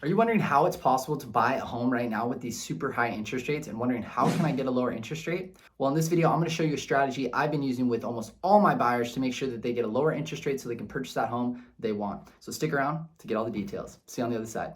Are you wondering how it's possible to buy a home right now with these super high interest rates and wondering how can I get a lower interest rate? Well, in this video, I'm going to show you a strategy I've been using with almost all my buyers to make sure that they get a lower interest rate so they can purchase that home they want. So stick around to get all the details. See you on the other side.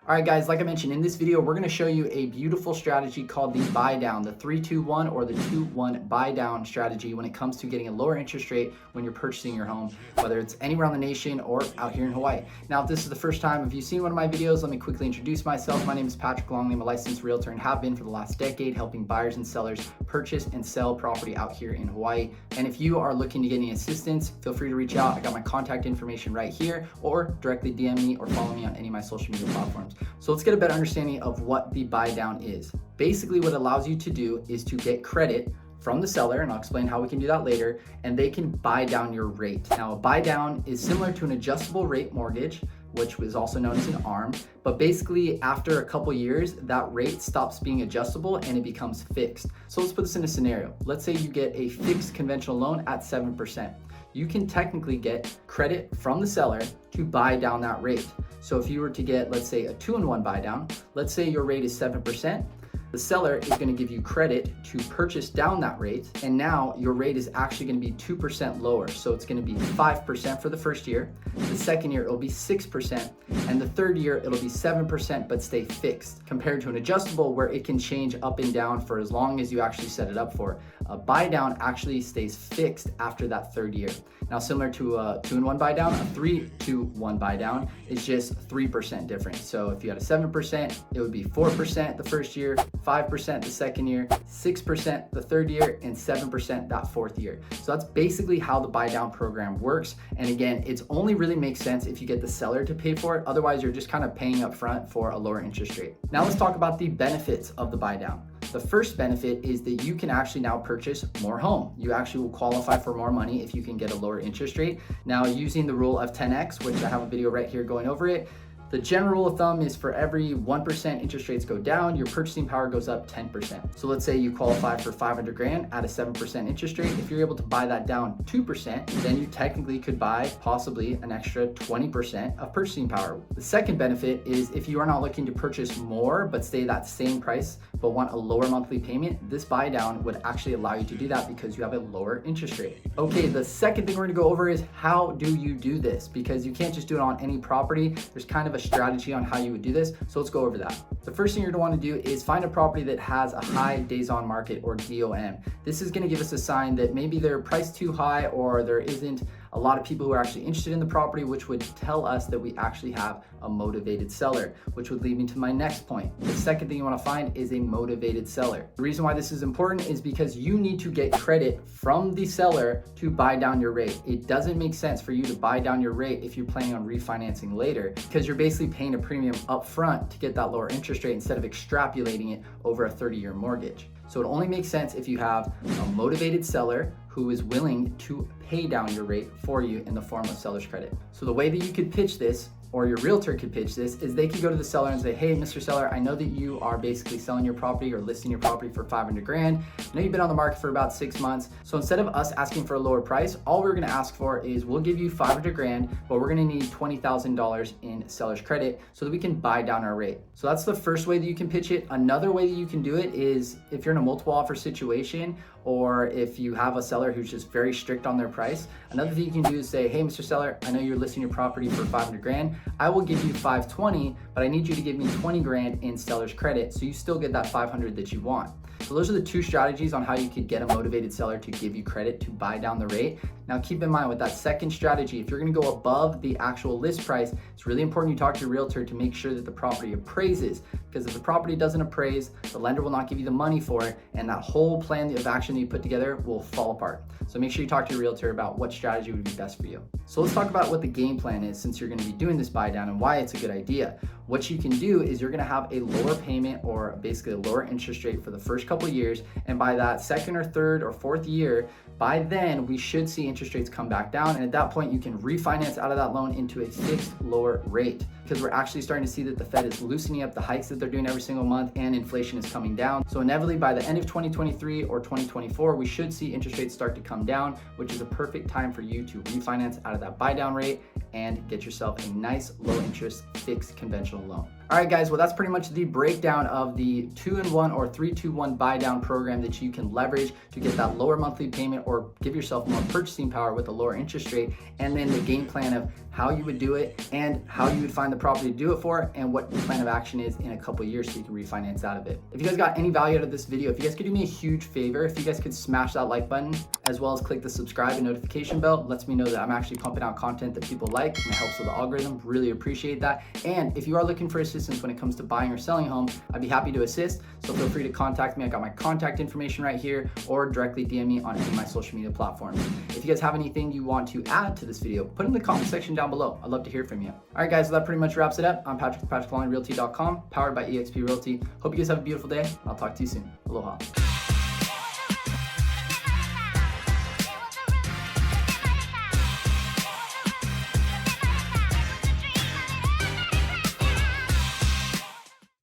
All right, guys, like I mentioned in this video, we're going to show you a beautiful strategy called the buy down, the 3-2-1 or the 2-1 buy down strategy when it comes to getting a lower interest rate when you're purchasing your home, whether it's anywhere on the nation or out here in Hawaii. Now, if this is the first time, if you've seen one of my videos, let me quickly introduce myself. My name is Patrick Longley. I'm a licensed realtor and have been for the last decade, helping buyers and sellers purchase and sell property out here in Hawaii. And if you are looking to get any assistance, feel free to reach out. I got my contact information right here, or directly DM me or follow me on any of my social media platforms. So let's get a better understanding of what the buy down is. Basically, what it allows you to do is to get credit from the seller, and I'll explain how we can do that later, and they can buy down your rate. Now, a buy down is similar to an adjustable rate mortgage, which was also known as an ARM, but basically after a couple years, that rate stops being adjustable and it becomes fixed. So let's put this in a scenario. Let's say you get a fixed conventional loan at 7%. You can technically get credit from the seller to buy down that rate. So if you were to get, let's say, a 2-in-1 buy down, let's say your rate is 7%, the seller is going to give you credit to purchase down that rate, and now your rate is actually going to be 2% lower. So it's going to be 5% for the first year, the second year it'll be 6%, and the third year it'll be 7% but stay fixed, compared to an adjustable where it can change up and down for as long as you actually set it up for. A buy down actually stays fixed after that third year. Now, similar to a 2-in-1 buy down, a 3-2-1 buy down is just 3% different. So if you had a 7%, it would be 4% the first year, 5% the second year, 6% the third year, and 7% that fourth year. So that's basically how the buy down program works. And again, it's only really makes sense if you get the seller to pay for it. Otherwise, you're just kind of paying up front for a lower interest rate. Now let's talk about the benefits of the buy down. The first benefit is that you can actually now purchase more home. You actually will qualify for more money if you can get a lower interest rate. Now, using the rule of 10x, which I have a video right here going over it, the general rule of thumb is for every 1% interest rates go down, your purchasing power goes up 10%. So let's say you qualify for 500 grand at a 7% interest rate. If you're able to buy that down 2%, then you technically could buy possibly an extra 20% of purchasing power. The second benefit is if you are not looking to purchase more but stay that same price but want a lower monthly payment, this buy down would actually allow you to do that because you have a lower interest rate. Okay, the second thing we're gonna go over is how do you do this? Because you can't just do it on any property. There's kind of a strategy on how you would do this. So let's go over that. The first thing you're gonna wanna do is find a property that has a high days on market, or DOM. This is gonna give us a sign that maybe they're priced too high or there isn't a lot of people who are actually interested in the property, which would tell us that we actually have a motivated seller, which would lead me to my next point. The second thing you want to find is a motivated seller. The reason why this is important is because you need to get credit from the seller to buy down your rate. It doesn't make sense for you to buy down your rate if you're planning on refinancing later, because you're basically paying a premium up front to get that lower interest rate instead of extrapolating it over a 30-year mortgage. So it only makes sense if you have a motivated seller who is willing to pay down your rate for you in the form of seller's credit. So the way that you could pitch this, or your realtor could pitch this, is they could go to the seller and say, hey, Mr. Seller, I know that you are basically selling your property or listing your property for 500 grand. I know you've been on the market for about 6 months. So instead of us asking for a lower price, all we're gonna ask for is we'll give you 500 grand, but we're gonna need $20,000 in seller's credit so that we can buy down our rate. So that's the first way that you can pitch it. Another way that you can do it is if you're in a multiple offer situation, or if you have a seller who's just very strict on their price, another thing you can do is say, hey, Mr. Seller, I know you're listing your property for 500 grand. I will give you 520, but I need you to give me 20 grand in seller's credit so you still get that 500 that you want. So those are the two strategies on how you could get a motivated seller to give you credit to buy down the rate. Now keep in mind with that second strategy, if you're gonna go above the actual list price, it's really important you talk to your realtor to make sure that the property appraises, because if the property doesn't appraise, the lender will not give you the money for it, and that whole plan of action that you put together will fall apart. So make sure you talk to your realtor about what strategy would be best for you. So let's talk about what the game plan is since you're gonna be doing this buy down and why it's a good idea. what you can do is you're gonna have a lower payment or basically a lower interest rate for the first couple of years. And by that second or third or fourth year, by then we should see interest rates come back down. And at that point, you can refinance out of that loan into a fixed lower rate, because we're actually starting to see that the Fed is loosening up the hikes that they're doing every single month and inflation is coming down. So inevitably by the end of 2023 or 2024, we should see interest rates start to come down, which is a perfect time for you to refinance out of that buy down rate and get yourself a nice low interest fixed conventional loan. All right, guys, well, that's pretty much the breakdown of the 2-in-1 or 3-2-1 buy down program that you can leverage to get that lower monthly payment or give yourself more purchasing power with a lower interest rate, and then the game plan of how you would do it and how you would find the property to do it for and what the plan of action is in a couple years so you can refinance out of it. If you guys got any value out of this video, if you guys could do me a huge favor, if you guys could smash that like button as well as click the subscribe and notification bell, it lets me know that I'm actually pumping out content that people like and it helps with the algorithm. Really appreciate that. And if you are looking for assistance when it comes to buying or selling a home, I'd be happy to assist. So feel free to contact me. I got my contact information right here, or directly DM me on any of my social media platforms. If you guys have anything you want to add to this video, put it in the comment section down below. I'd love to hear from you. All right, guys, so that pretty much wraps it up. I'm Patrick with PatrickLawrenRealty.com, powered by eXp Realty. Hope you guys have a beautiful day. I'll talk to you soon. Aloha.